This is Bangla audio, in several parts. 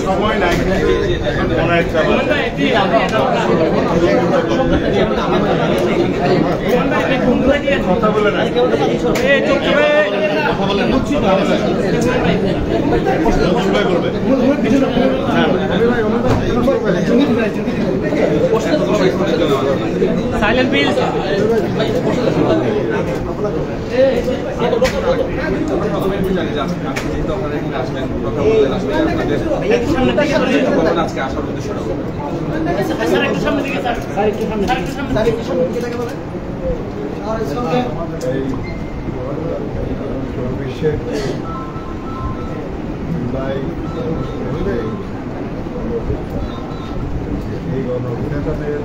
সময় নাই কথা বলে না সাইলেন্ট প্লিজ আজকে আসার উদ্দেশ্য এই গণঅভ্যুত্থানের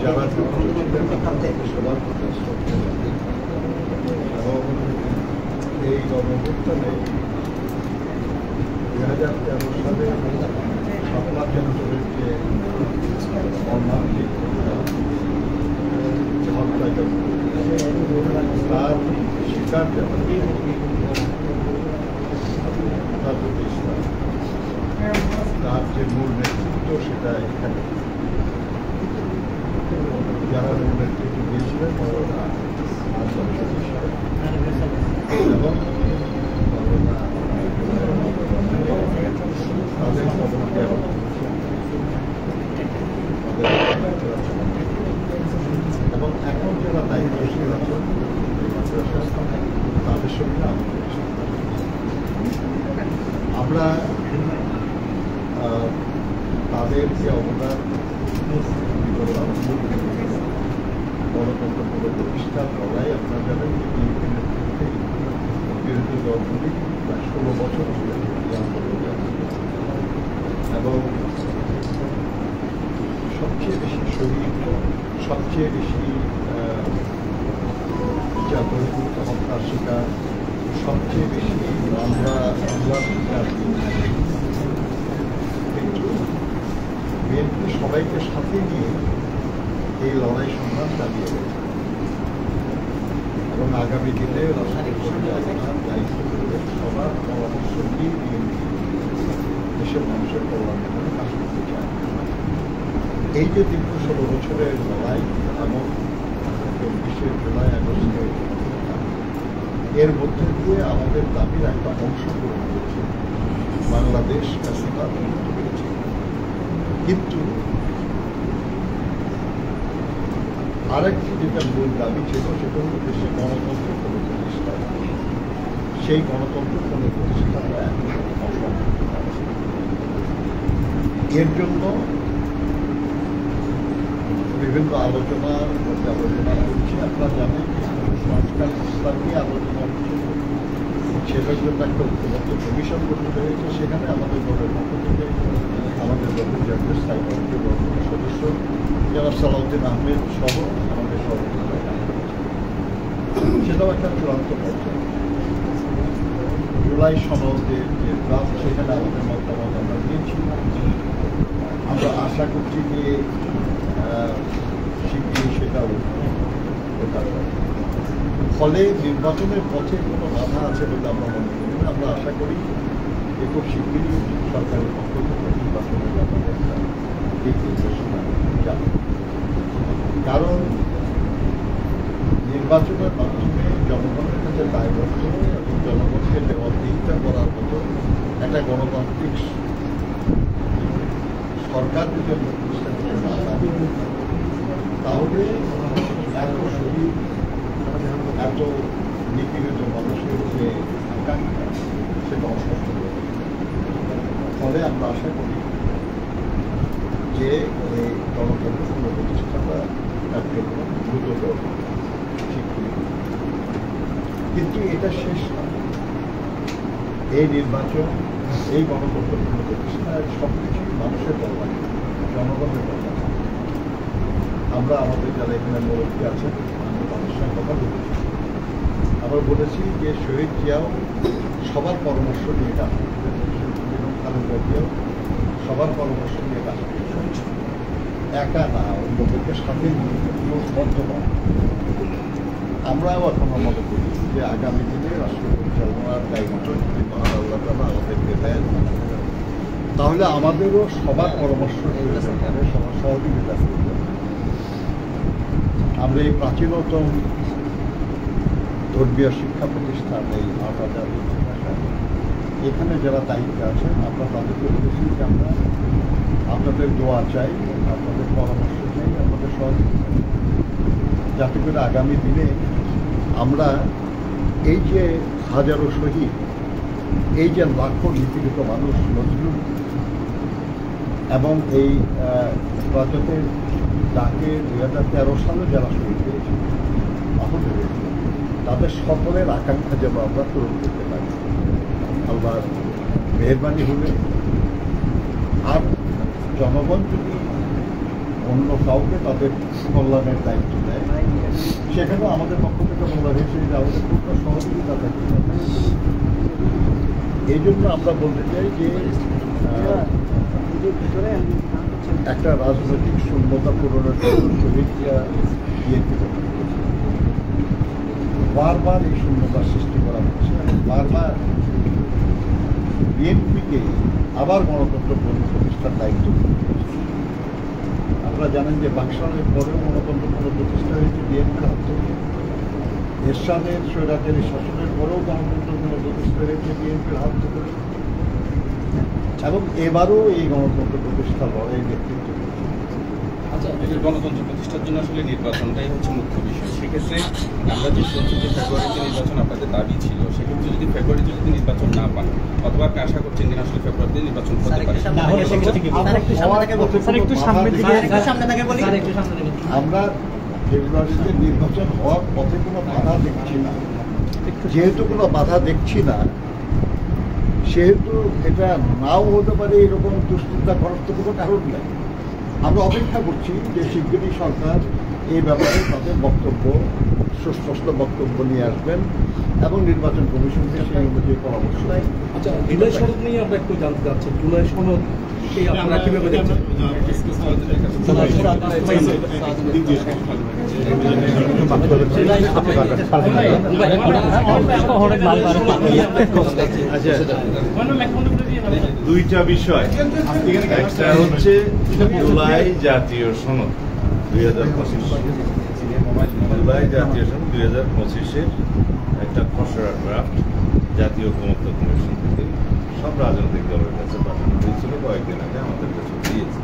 যারা সবার এবং এই গণঅভ্যুত্থানে 2013 সালে 7 লাখ জনগণের যে অন্যান্য তার শিকার যারা তার যে মূল নেতৃত্ব সেটা এখানে যারা মূল নেতৃত্ব দিয়েছিলেন এবং তাদের খবরকে এবং এখন যারা দায়িত্বশীল আছেন তাদের সঙ্গে আমরা তাদের যে অবদান গণতন্ত্র প্রতিষ্ঠার লড়াই আপনারা জানেন যে বিএনপি নেতৃত্বে বিরোধী দলগুলি প্রায় 16 বছর ধরে এবং সবচেয়ে বেশি শহীদ সবচেয়ে বেশি জাতীয় হত্যার শিকার সবচেয়ে বেশি হামলার শিকার কিন্তু বিএনপি সবাইকে সাথে নিয়ে এই লড়াই সংগ্রাম চালিয়ে গেছে এবং আগামী দিনে দায়িত্ব করবে সবার পরামর্শ নিয়ে বিএনপি দেশের মানুষের কল্যাণের জন্য কাজ করতে চায়। এই যে দীর্ঘ 16 বছরের লড়াই এবং 24 জুলাই আগস্টে এর মধ্যে দিয়ে আমাদের দাবির একটা অংশ পূরণ হয়েছে, বাংলাদেশ ফ্যাসিবাদ মুক্ত হয়েছে। কিন্তু আরেকটি যেটা মূল দাবি ছিল সেটা হল দেশে গণতন্ত্র কোনো প্রতিষ্ঠা, সেই গণতন্ত্র কোনো প্রতিষ্ঠা অসম্ভব। এর জন্য বিভিন্ন আলোচনার মধ্যে আলোচনা করছি। আপনারা জানেন সংস্কার প্রস্তাব নিয়ে আলোচনা হচ্ছে, সেটার জন্য একটা ঐক্যবদ্ধ কমিশন গঠিত হয়েছে। সেখানে আমাদের দলের পক্ষ থেকে আমাদের দলের জাতীয় স্থায়ী কমিটির সদস্য জনাব সালাউদ্দিন আহমেদ সহ আমাদের সহযোগিতা, সেটাও একটা চূড়ান্ত পর্যায়ে। জুলাই সনদের যে ড্রাফট সেখানে আমাদের মতামত আমরা দিয়েছি। আমরা আশা করছি যে শিগগিরই সেটাও ফলে নির্বাচনের পথে কোনো বাধা আছে বলে আমরা মনে করি না। আমরা আশা করি যে খুব শিগগিরই সরকারের পক্ষ থেকে নির্বাচনের ব্যাপারে একটা দিক নির্দেশনা যাবে। কারণ নির্বাচনের মাধ্যমে জনগণের কাছে দায়বদ্ধ এবং জনগণকে জবাবদিহিতা করার মতো একটা গণতান্ত্রিক সরকার যদি আমরা প্রতিষ্ঠা করতে না পারি, তাহলে এত শহীদ এত নিপীড়িত মানুষের যে আকাঙ্ক্ষা সেটা অসম্ভব। ফলে আমরা আশা করি যে এই গণতন্ত্র প্রতিষ্ঠাটা কার্যক্রম দ্রুততর ঠিক করে। কিন্তু এটা শেষ না। এই নির্বাচন, এই গণতন্ত্র প্রতিষ্ঠা সবকিছুই মানুষের কল্যাণ, জনগণের কল্যাণ। আমরা আমাদের যারা এখানে মুরব্বী আছেন আমরা তাদের সঙ্গে কথা বলেছি। আমরা বলেছি যে শহীদ জিয়াও সবার পরামর্শ নিয়ে কাজ করতেন, খালেদা জিয়াও সবার পরামর্শ নিয়ে কাজ করতেন, একা না, অন্যদেরকে সাথে নিয়ে বদ্ধ আমরাও এখনো মনে করি যে আগামী দিনে রাষ্ট্র পরিচালনার দায়িত্ব যদি মহান আল্লাহ তাআলা আমাদেরকে দেন, তাহলে আমাদেরও সবার পরামর্শ প্রয়োজন হবে, সবার সহযোগিতা প্রয়োজন। আমরা এই প্রাচীনতম ধর্মীয় শিক্ষা প্রতিষ্ঠান এই ৮,০০০ এখানে যারা দায়িত্বে আছেন, আমরা তাদেরকে বলেছি যে আমরা আপনাদের দোয়া চাই, আপনাদের পরামর্শ চাই, আপনাদের সহযোগিতা চাই, যাতে করে আগামী দিনে আমরা এই যে হাজারো শহীদ, এই যে লাখো নিপীড়িত মানুষ, নজরুল এবং এই রাজতের ডাকে 2013 সালে যারা শহীদ হয়েছে, আহত হয়েছে, তাদের সকলের আকাঙ্ক্ষা যেন আমরা পূরণ করতে পারি। আল্লাহর মেহরবানি হলে আর জনগণ যদি অন্য কাউকে তাদের কল্যাণের দায়িত্ব দেয়, সেখানেও আমাদের পক্ষ থেকে বলা হয়েছে যে আমাদের পূর্ণ সহযোগিতা থাকতে হবে। এই জন্য আমরা বলতে চাই যে একটা রাজনৈতিক শূন্যতা পূরণের জন্য শহীদরা বিএনপি বারবার এই শূন্যতার সৃষ্টি করা হচ্ছে, বারবার বিএনপিকে আবার গণতন্ত্র প্রতিষ্ঠার দায়িত্ব দিতে হচ্ছে। আপনারা জানেন যে বাকশালের পরেও গণতন্ত্র প্রতিষ্ঠা হয়েছে বিএনপির হাত থেকে, এরশাদের স্বৈরাচারী শাসনের পরেও গণতন্ত্র প্রতিষ্ঠা হয়েছে বিএনপির হাত থেকে, এবং এবারও এই গণতন্ত্র প্রতিষ্ঠা লড়াই নেতৃত্ব। আচ্ছা, গণতন্ত্র প্রতিষ্ঠার জন্য আসলে নির্বাচনটাই হচ্ছে মুখ্য বিষয়। সেক্ষেত্রে আমরা যে শুনছি যে ফেব্রুয়ারিতে নির্বাচন আপনাদের দাবি ছিল, সেক্ষেত্রে যদি ফেব্রুয়ারিতে যদি নির্বাচন না পান, অথবা আপনি আশা করছেন কিনা আসলে ফেব্রুয়ারিতে নির্বাচন হতে পারে? আমরা ফেব্রুয়ারিতে নির্বাচন হওয়ার পথে কোনো বাধা দেখছি না। যেহেতু কোনো বাধা দেখছি না, সেহেতু এটা নাও হতে পারে এরকম দুশ্চিন্তা করার তো কোনো কারণ নেই। আমরা অপেক্ষা করছি যে শিগগিরই সরকার এই ব্যাপারে তাদের বক্তব্য, সুস্পষ্ট বক্তব্য নিয়ে আসবেন এবং নির্বাচন কমিশনকে সেই অনুযায়ী পরামর্শ দেয়। আচ্ছা, জুলাই সনদ নিয়ে আমরা একটু জানতে চাচ্ছি। জুলাই সনদ আপনারা কিভাবে দেখছেন? দুইটা বিষয়, একটা হচ্ছে জুলাই জাতীয় সনদ 2025, জুলাই জাতীয় সনদ 2025-এর একটা খসড়া ড্রাফট জাতীয় ঐকমত্য কমিশন থেকে সব রাজনৈতিক দলের কাছে পাঠানো হয়েছিল, কয়েকদিন আগে আমাদের কাছে দিয়েছে।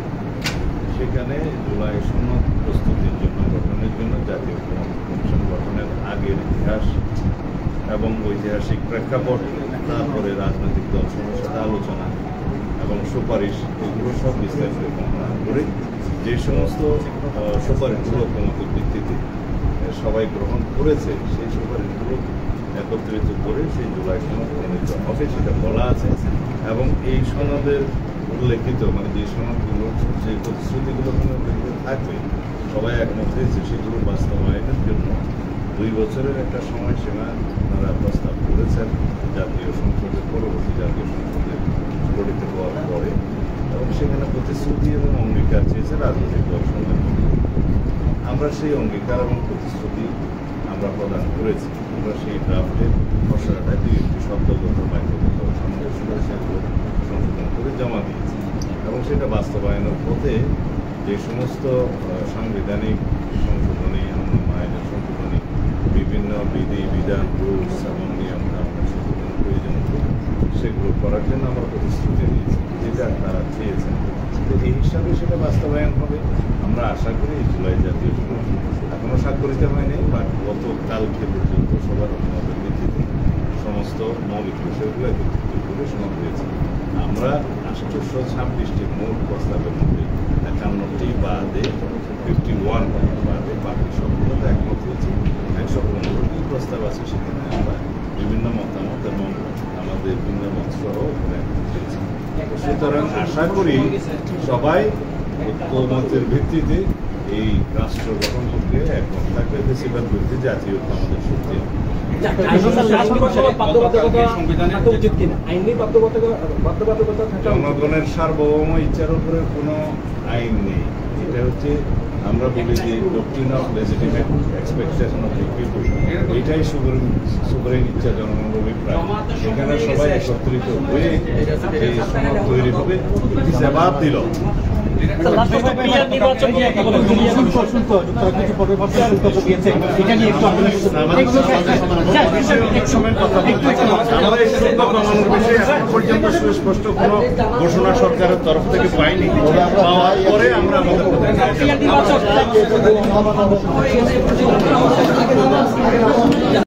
সেখানে জুলাই সনদ প্রস্তুতির জন্য, গঠনের জন্য জাতীয় ঐকমত্য কমিশন গঠনের আগের ইতিহাস এবং ঐতিহাসিক প্রেক্ষাপট, তারপরে রাজনৈতিক দলসমূহের সাথে আলোচনা এবং সুপারিশ, এগুলো সব বিস্তারিত বর্ণনা করে যে সমস্ত সুপারিশগুলো ঐকমত্যের ভিত্তিতে সবাই গ্রহণ করেছে, সেই সুপারিশগুলো একত্রিত করে সেই জুলাই সনদ প্রণীত হবে, সেটা বলা আছে। এবং এই সনদের উল্লেখিত, মানে যে সনদগুলো, যে প্রতিশ্রুতিগুলো উল্লেখিত থাকবে, সবাই একমত হয়েছে সেগুলো বাস্তবায়নের জন্য 2 বছরের একটা সময়সীমা তারা প্রস্তাব করেছেন জাতীয় সংসদের, পরবর্তী জাতীয় সংসদে গঠিত হওয়ার পরে। এবং সেখানে প্রতিশ্রুতি এবং অঙ্গীকার চেয়েছে রাজনৈতিক দলসমূহের। আমরা সেই অঙ্গীকার এবং প্রতিশ্রুতি আমরা প্রদান করেছি। আমরা সেই ড্রাফটের খসড়াটা একটি শব্দগত বাক্যগত সংশোধন করে জমা দিয়েছি এবং সেটা বাস্তবায়নের পথে যে সমস্ত সাংবিধানিক সংশোধনী, আইনের সংশোধনী, বিভিন্ন বিধি বিধান, রুলস এবং নিয়ম কানুনের সংশোধনের প্রয়োজন, সেগুলো করার জন্য আমরা প্রতিশ্রুতি দিয়েছি, যেটা তারা চেয়েছেন। তো এই হিসাবে সেটা বাস্তবায়ন হবে। আমরা আশা করি জুলাই জাতীয় সনদ এখনও স্বাক্ষরিত হয়নি, বাট গতকালকে পর্যন্ত সবার অভিমতের ভিত্তিতে সমস্ত মৌলিক বিষয়গুলো একত্রিত করে সনদ হয়েছে। আমরা 826টি মোট প্রস্তাবের মধ্যে 51টি বাদে 51 বাদে বাকি সবগুলোতে একমত হয়েছে। 115টি প্রস্তাব আছে, সেখানে আমরা বিভিন্ন মতামত এবং আমাদের ভিন্ন মত সহ একমত হয়েছি। সুতরাং আশা করি সবাই ঐকমত্যের ভিত্তিতে এই রাষ্ট্র গঠন করতে একমত থাকবে। বেশিরভাগ ব্যক্তি জাতীয় আমাদের শক্তি। জনগণের সার্বভৌম ইচ্ছার উপরে কোনো আইন নেই। এটা হচ্ছে আমরা বলি যে doctrine of legitimate expectation of people, এটাই সুপ্রিম ইচ্ছা জনগণের অভিপ্রায়। এখানে সবাই একত্রিত হয়ে এই সনদ তৈরি হবে। জবাব দিল পর্যন্ত সুস্পষ্ট কোনো ঘোষণা সরকারের তরফ থেকে পাইনি। পাওয়ার পরে আমরা আমাদের